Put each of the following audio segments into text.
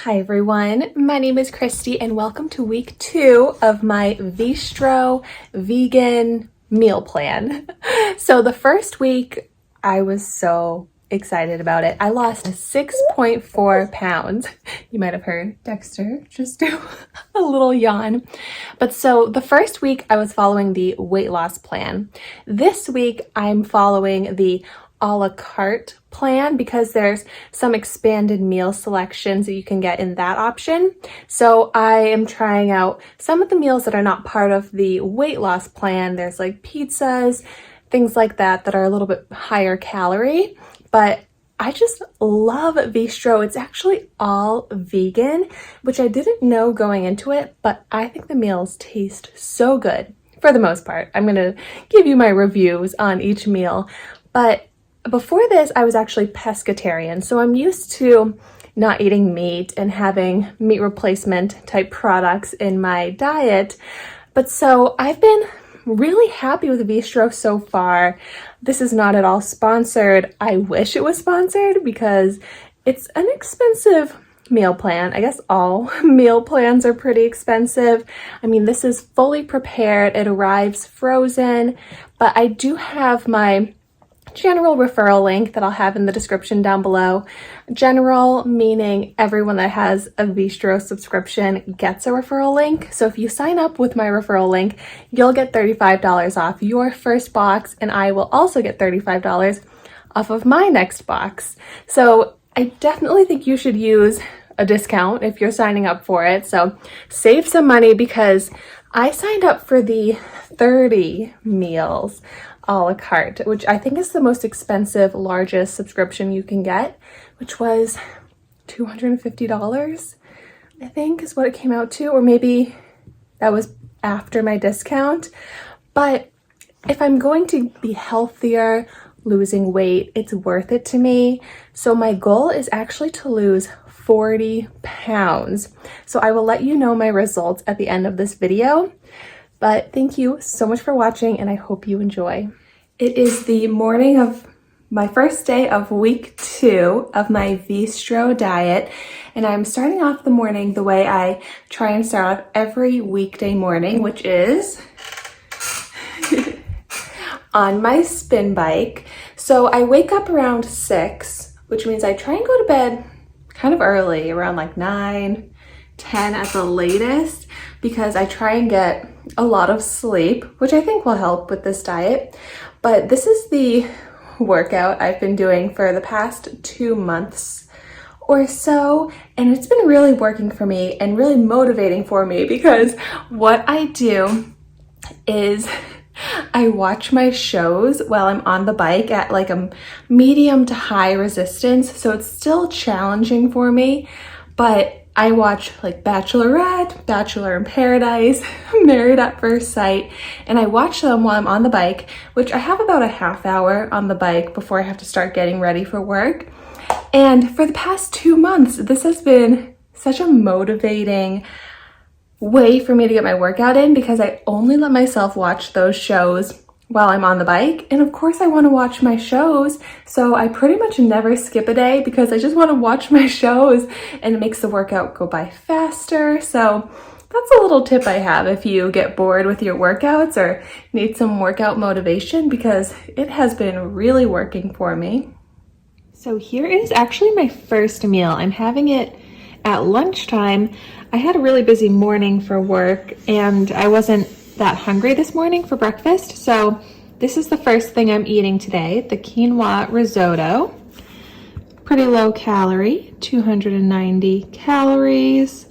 Hi everyone, my name is Christy and welcome to week 2 of my Veestro vegan meal plan. So the first week I was so excited about it. I lost 6.4 pounds. You might have heard Dexter just do a little yawn. But so the first week I was following the weight loss plan. This week I'm following the a la carte plan because there's some expanded meal selections that you can get in that option. So I am trying out some of the meals that are not part of the weight loss plan. There's like pizzas, things like that are a little bit higher calorie, but I just love Veestro. It's actually all vegan, which I didn't know going into it, but I think the meals taste so good for the most part. I'm gonna give you my reviews on each meal, but before this, I was actually pescatarian, so I'm used to not eating meat and having meat replacement type products in my diet. But so I've been really happy with Veestro so far. This is not at all sponsored. I wish it was sponsored because it's an expensive meal plan. I guess all meal plans are pretty expensive. I mean, this is fully prepared. It arrives frozen, but I do have my general referral link that I'll have in the description down below. General meaning everyone that has a Veestro subscription gets a referral link. So if you sign up with my referral link, you'll get $35 off your first box, and I will also get $35 off of my next box. So I definitely think you should use a discount if you're signing up for it. So save some money because I signed up for the 30 meals a la carte, which I think is the most expensive, largest subscription you can get, which was $250, I think is what it came out to, or maybe that was after my discount. But if I'm going to be healthier, losing weight, it's worth it to me. So my goal is actually to lose 40 pounds. So I will let you know my results at the end of this video. But thank you so much for watching, and I hope you enjoy. It is the morning of my first day of week 2 of my Veestro diet, and I'm starting off the morning the way I try and start off every weekday morning, which is on my spin bike. So I wake up around 6, which means I try and go to bed kind of early, around like 9, 10 at the latest, because I try and get a lot of sleep, which I think will help with this diet. But this is the workout I've been doing for the past 2 months or so, and it's been really working for me and really motivating for me because what I do is I watch my shows while I'm on the bike at like a medium to high resistance, so it's still challenging for me, but I watch like Bachelorette, Bachelor in Paradise, Married at First Sight, and I watch them while I'm on the bike, which I have about a half hour on the bike before I have to start getting ready for work. And for the past 2 months, this has been such a motivating way for me to get my workout in because I only let myself watch those shows while I'm on the bike. And of course I want to watch my shows, so I pretty much never skip a day because I just want to watch my shows, and it makes the workout go by faster. So that's a little tip I have if you get bored with your workouts or need some workout motivation, because it has been really working for me. So here is actually my first meal. I'm having it at lunchtime. I had a really busy morning for work and I wasn't that hungry this morning for breakfast, so this is the first thing I'm eating today, the quinoa risotto. Pretty low calorie, 290 calories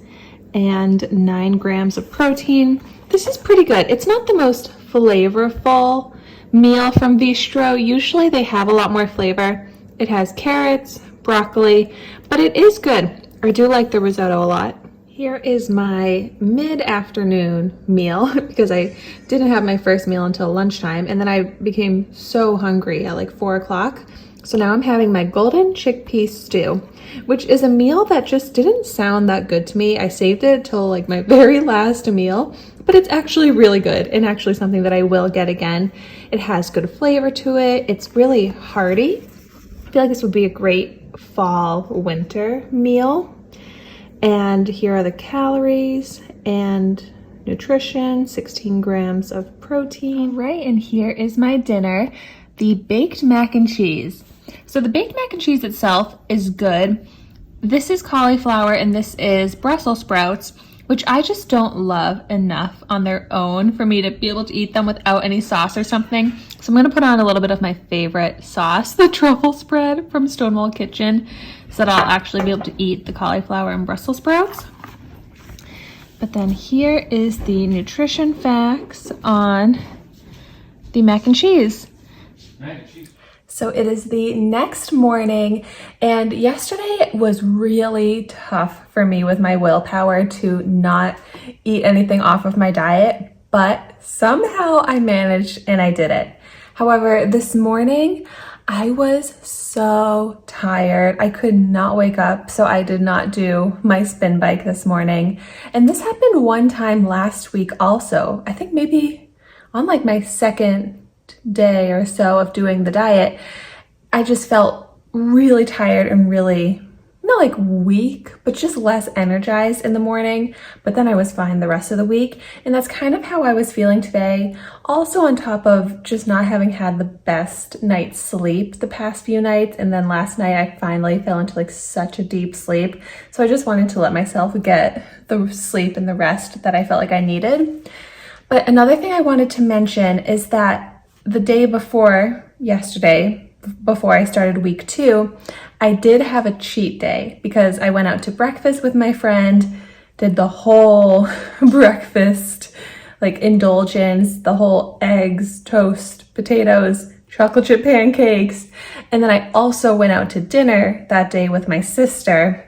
and 9 grams of protein. This is pretty good. It's not the most flavorful meal from Veestro. Usually they have a lot more flavor. It has carrots, broccoli, but it is good. I do like the risotto a lot. Here is my mid-afternoon meal because I didn't have my first meal until lunchtime, and then I became so hungry at like 4 o'clock. So now I'm having my golden chickpea stew, which is a meal that just didn't sound that good to me. I saved it till like my very last meal, but it's actually really good and actually something that I will get again. It has good flavor to it. It's really hearty. I feel like this would be a great fall winter meal. And here are the calories and nutrition, 16 grams of protein. Right, and here is my dinner, the baked mac and cheese. So the baked mac and cheese itself is good. This is cauliflower and this is Brussels sprouts, which I just don't love enough on their own for me to be able to eat them without any sauce or something. So I'm gonna put on a little bit of my favorite sauce, the truffle spread from Stonewall Kitchen, so that I'll actually be able to eat the cauliflower and Brussels sprouts. But then here is the nutrition facts on the mac and cheese. So it is the next morning, and yesterday was really tough for me with my willpower to not eat anything off of my diet, but somehow I managed and I did it. However, this morning I was so tired. I could not wake up, so I did not do my spin bike this morning. And this happened one time last week also. I think maybe on like my second day or so of doing the diet, I just felt really tired and really, not like weak, but just less energized in the morning. But then I was fine the rest of the week. And that's kind of how I was feeling today. Also on top of just not having had the best night's sleep the past few nights. And then last night I finally fell into like such a deep sleep. So I just wanted to let myself get the sleep and the rest that I felt like I needed. But another thing I wanted to mention is that the day before yesterday, before I started week 2, I did have a cheat day because I went out to breakfast with my friend, did the whole breakfast, like indulgence, the whole eggs, toast, potatoes, chocolate chip pancakes. And then I also went out to dinner that day with my sister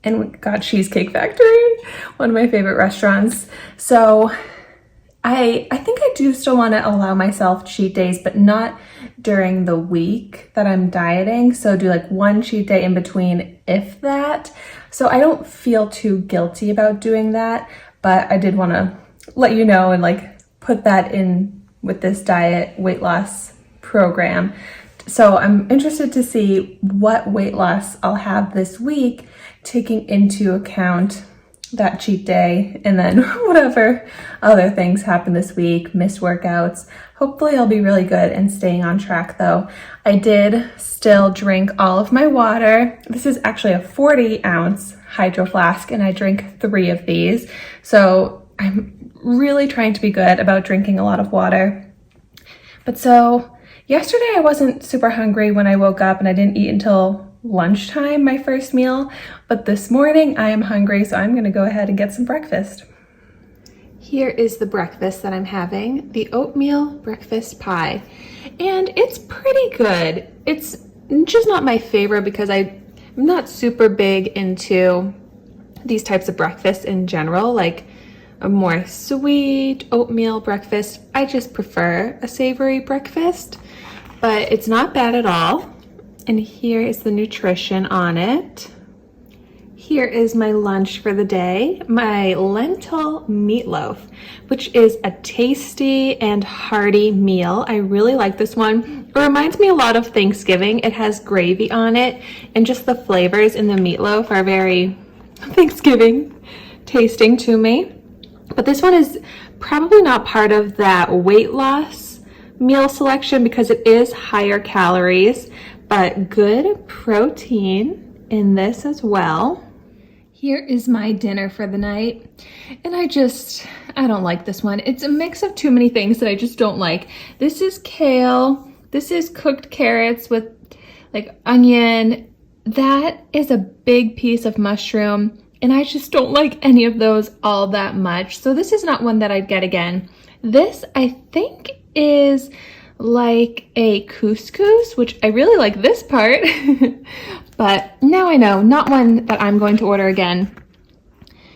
and we got Cheesecake Factory, one of my favorite restaurants. So I think I do still want to allow myself cheat days, but not during the week that I'm dieting. So do like one cheat day in between, if that. So I don't feel too guilty about doing that, but I did want to let you know and like put that in with this diet weight loss program. So I'm interested to see what weight loss I'll have this week, taking into account that cheat day and then whatever other things happen this week, missed workouts. Hopefully I'll be really good and staying on track though. I did still drink all of my water. This is actually a 40-ounce hydro flask and I drink 3 of these. So I'm really trying to be good about drinking a lot of water. But so yesterday I wasn't super hungry when I woke up and I didn't eat until lunchtime, my first meal, but this morning I am hungry, so I'm gonna go ahead and get some breakfast. Here is the breakfast that I'm having, the oatmeal breakfast pie, and it's pretty good. It's just not my favorite because I'm not super big into these types of breakfasts in general, like a more sweet oatmeal breakfast. I just prefer a savory breakfast, but it's not bad at all. And here is the nutrition on it. Here is my lunch for the day, my lentil meatloaf, which is a tasty and hearty meal. I really like this one. It reminds me a lot of Thanksgiving. It has gravy on it, and just the flavors in the meatloaf are very Thanksgiving tasting to me. But this one is probably not part of that weight loss meal selection because it is higher calories, but good protein in this as well. Here is my dinner for the night, and I don't like this one. It's a mix of too many things that I just don't like. This is kale, this is cooked carrots with like onion, that is a big piece of mushroom, and I just don't like any of those all that much. So this is not one that I'd get again. This, I think, is like a couscous, which I really like this part, but now I know, not one that I'm going to order again.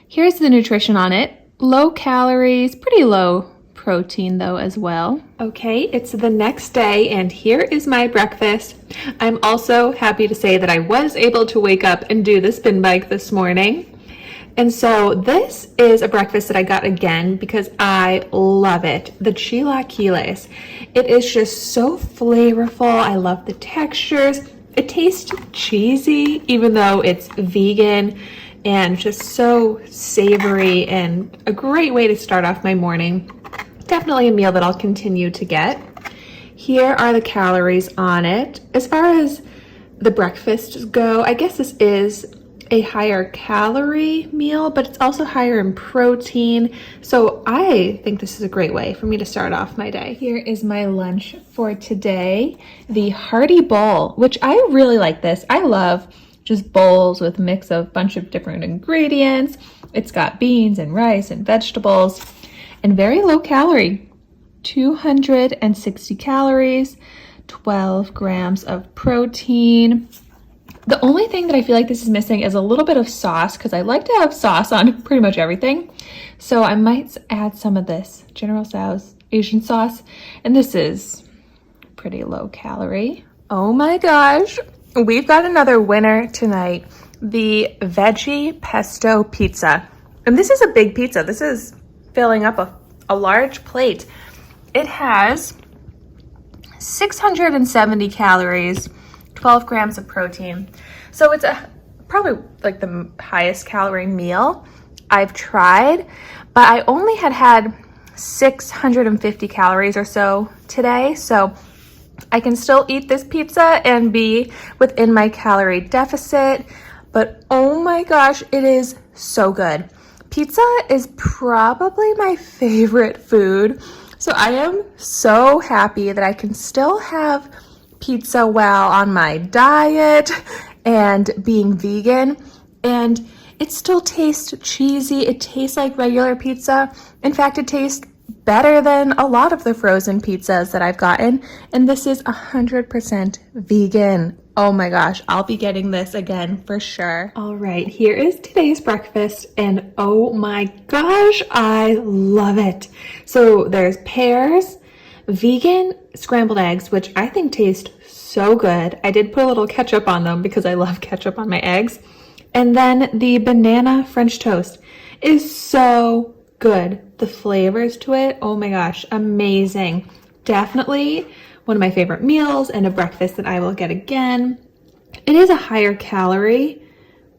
Here's the nutrition on it. Low calories, pretty low protein though as well. Okay, it's the next day and here is my breakfast. I'm also happy to say that I was able to wake up and do the spin bike this morning. And so this is a breakfast that I got again because I love it. The chilaquiles. It is just so flavorful. I love the textures. It tastes cheesy even though it's vegan and just so savory and a great way to start off my morning. Definitely a meal that I'll continue to get. Here are the calories on it. As far as the breakfasts go, I guess this is a higher calorie meal, but it's also higher in protein. So I think this is a great way for me to start off my day. Here is my lunch for today, the hearty bowl, which I really like this. I love just bowls with a mix of a bunch of different ingredients. It's got beans and rice and vegetables and very low calorie, 260 calories, 12 grams of protein. The only thing that I feel like this is missing is a little bit of sauce, because I like to have sauce on pretty much everything. So I might add some of this General Tso's Asian sauce. And this is pretty low calorie. Oh my gosh, we've got another winner tonight, the veggie pesto pizza. And this is a big pizza. This is filling up a large plate. It has 670 calories, 12 grams of protein. So it's probably like the highest calorie meal I've tried, but I only had 650 calories or so today. So I can still eat this pizza and be within my calorie deficit, but oh my gosh, it is so good. Pizza is probably my favorite food. So I am so happy that I can still have pizza while on my diet and being vegan, and it still tastes cheesy. It tastes like regular pizza. In fact, it tastes better than a lot of the frozen pizzas that I've gotten, and this is 100% vegan. Oh my gosh, I'll be getting this again for sure. All right, here is today's breakfast, and oh my gosh, I love it. So there's pears, vegan scrambled eggs, which I think taste so good. I did put a little ketchup on them because I love ketchup on my eggs. And then the banana French toast is so good. The flavors to it, oh my gosh, amazing. Definitely one of my favorite meals and a breakfast that I will get again. It is a higher calorie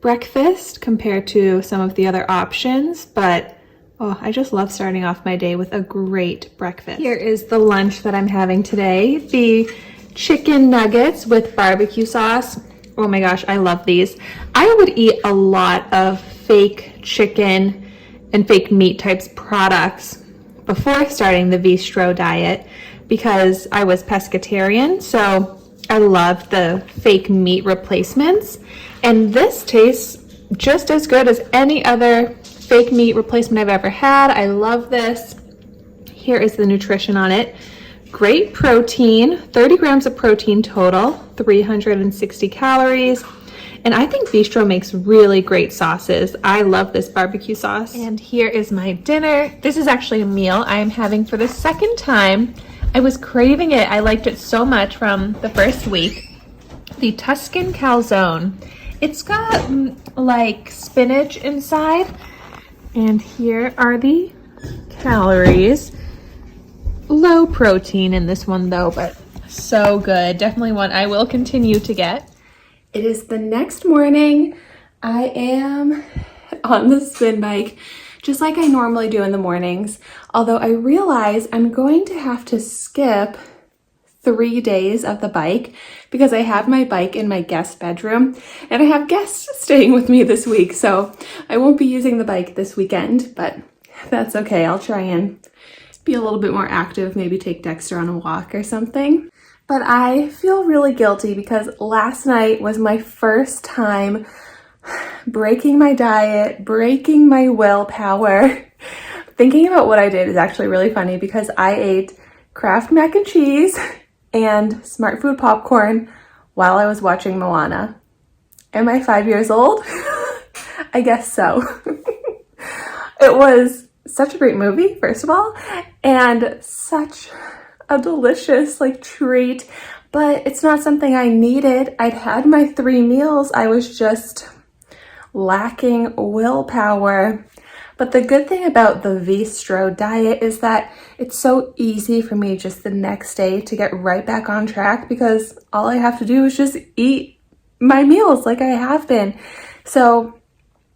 breakfast compared to some of the other options, but oh, I just love starting off my day with a great breakfast. Here is the lunch that I'm having today. The chicken nuggets with barbecue sauce. Oh my gosh, I love these. I would eat a lot of fake chicken and fake meat types products before starting the Veestro diet because I was pescatarian, so I love the fake meat replacements. And this tastes just as good as any other fake meat replacement I've ever had. I love this. Here is the nutrition on it. Great protein, 30 grams of protein total, 360 calories. And I think Veestro makes really great sauces. I love this barbecue sauce. And here is my dinner. This is actually a meal I am having for the second time. I was craving it. I liked it so much from the first week. The Tuscan calzone. It's got like spinach inside. And here are the calories. Low protein in this one though, but so good. Definitely one I will continue to get. It is the next morning. I am on the spin bike just like I normally do in the mornings, although I realize I'm going to have to skip 3 days of the bike because I have my bike in my guest bedroom and I have guests staying with me this week, so I won't be using the bike this weekend, but that's okay. I'll try and be a little bit more active, maybe take Dexter on a walk or something. But I feel really guilty because last night was my first time breaking my diet, breaking my willpower. Thinking about what I did is actually really funny because I ate Kraft mac and cheese and Smart Food popcorn while I was watching Moana. Am I 5 years old? I guess so. It was such a great movie, first of all, and such a delicious treat, but it's not something I needed. I'd had my 3 meals. I was just lacking willpower. But the good thing about the Veestro diet is that it's so easy for me just the next day to get right back on track because all I have to do is just eat my meals like I have been. So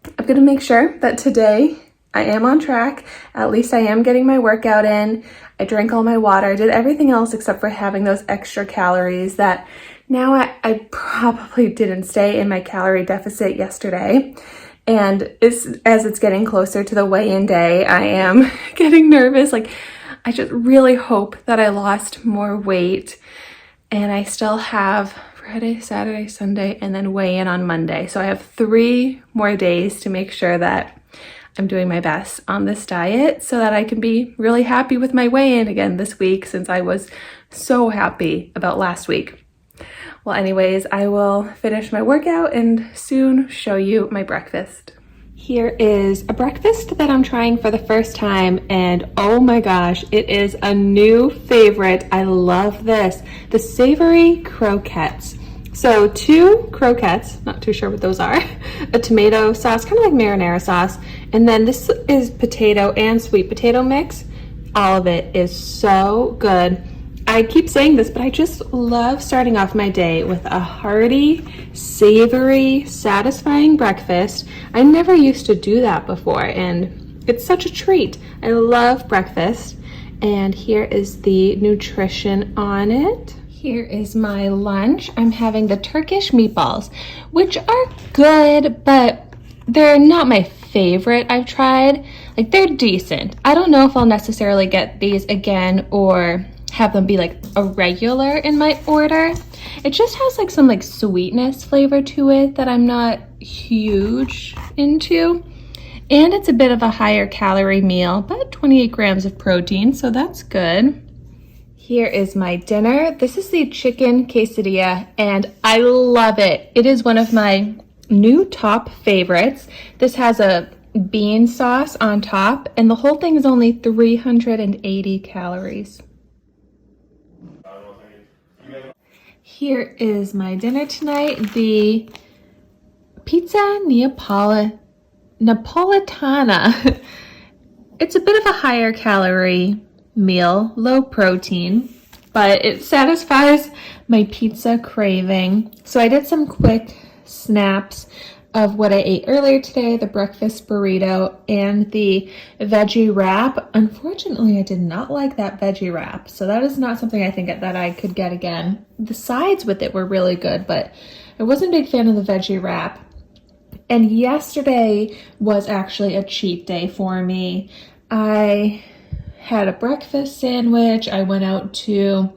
I'm gonna make sure that today I am on track. At least I am getting my workout in. I drank all my water. I did everything else except for having those extra calories that now I probably didn't stay in my calorie deficit yesterday. And as it's getting closer to the weigh-in day, I am getting nervous. Like, I just really hope that I lost more weight. And I still have Friday, Saturday, Sunday, and then weigh-in on Monday. So I have 3 more days to make sure that I'm doing my best on this diet so that I can be really happy with my weigh-in again this week, since I was so happy about last week. Well, anyways, I will finish my workout and soon show you my breakfast. Here is a breakfast that I'm trying for the first time, and oh my gosh, it is a new favorite. I love this. The savory croquettes. So 2 croquettes, not too sure what those are, a tomato sauce, kind of like marinara sauce, and then this is potato and sweet potato mix. All of it is so good. I keep saying this, but I just love starting off my day with a hearty, savory, satisfying breakfast. I never used to do that before, and it's such a treat. I love breakfast, and here is the nutrition on it. Here is my lunch. I'm having the Turkish meatballs, which are good, but they're not my favorite I've tried. Like, they're decent. I don't know if I'll necessarily get these again or have them be like a regular in my order. It just has like some like sweetness flavor to it that I'm not huge into. And it's a bit of a higher calorie meal, but 28 grams of protein, so that's good. Here is my dinner. This is the chicken quesadilla, and I love it. It is one of my new top favorites. This has a bean sauce on top, and the whole thing is only 380 calories. Here is my dinner tonight, the pizza Napolitana. It's a bit of a higher calorie meal, low protein, but it satisfies my pizza craving. So I did some quick snaps of what I ate earlier today, the breakfast burrito and the veggie wrap. Unfortunately, I did not like that veggie wrap, so that is not something I think that I could get again. The sides with it were really good, but I wasn't a big fan of the veggie wrap. And yesterday was actually a cheat day for me. I had a breakfast sandwich, I went out to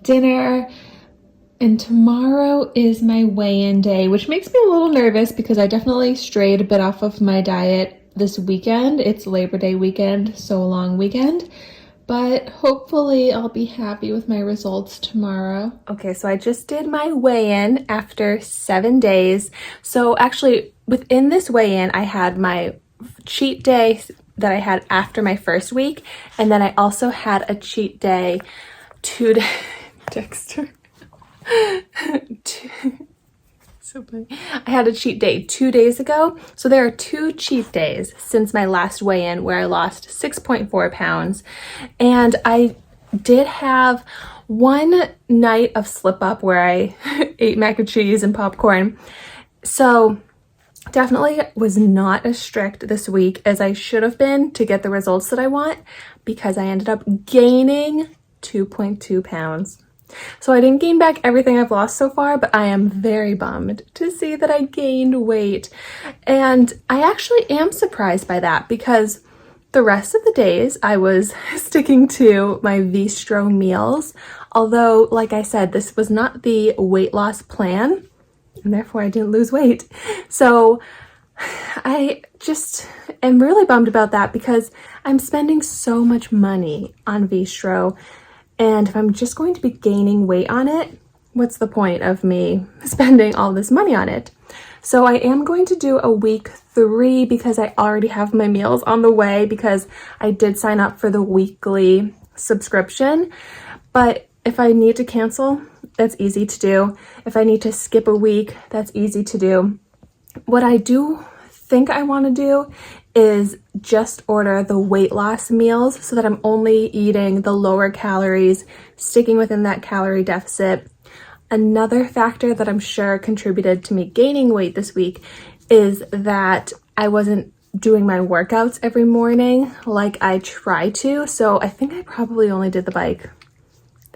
dinner, and tomorrow is my weigh-in day, which makes me a little nervous because I definitely strayed a bit off of my diet this weekend. It's Labor Day weekend, so a long weekend, but hopefully I'll be happy with my results tomorrow. Okay, so I just did my weigh-in after 7 days. So actually within this weigh-in, I had my cheat day that I had after my first week, and then I also had a cheat day 2 days. Dexter. So funny. I had a cheat day 2 days ago. So there are 2 cheat days since my last weigh-in where I lost 6.4 pounds. And I did have one night of slip up where I ate mac and cheese and popcorn. So definitely was not as strict this week as I should have been to get the results that I want, because I ended up gaining 2.2 pounds. So I didn't gain back everything I've lost so far, but I am very bummed to see that I gained weight. And I actually am surprised by that, because the rest of the days I was sticking to my Veestro meals. Although, like I said, this was not the weight loss plan, and therefore I didn't lose weight. So I just am really bummed about that, because I'm spending so much money on Veestro. And if I'm just going to be gaining weight on it, what's the point of me spending all this money on it? So I am going to do a week 3 because I already have my meals on the way, because I did sign up for the weekly subscription. But if I need to cancel, that's easy to do. If I need to skip a week, that's easy to do. What I do think I want to do is just order the weight loss meals so that I'm only eating the lower calories, sticking within that calorie deficit. Another factor that I'm sure contributed to me gaining weight this week is that I wasn't doing my workouts every morning like I try to. So I think I probably only did the bike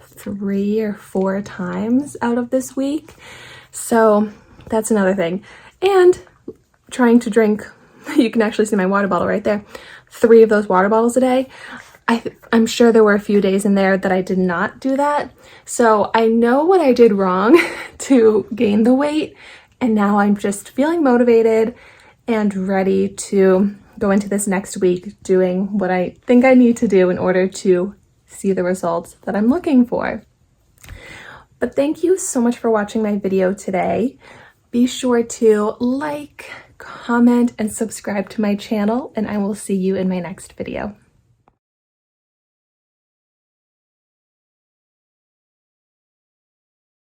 3 or 4 times out of this week. So that's another thing. And trying to drink, you can actually see my water bottle right there, 3 of those water bottles a day. I'm sure there were a few days in there that I did not do that. So I know what I did wrong to gain the weight. And now I'm just feeling motivated and ready to go into this next week doing what I think I need to do in order to see the results that I'm looking for. But thank you so much for watching my video today. Be sure to like, comment, and subscribe to my channel, and I will see you in my next video.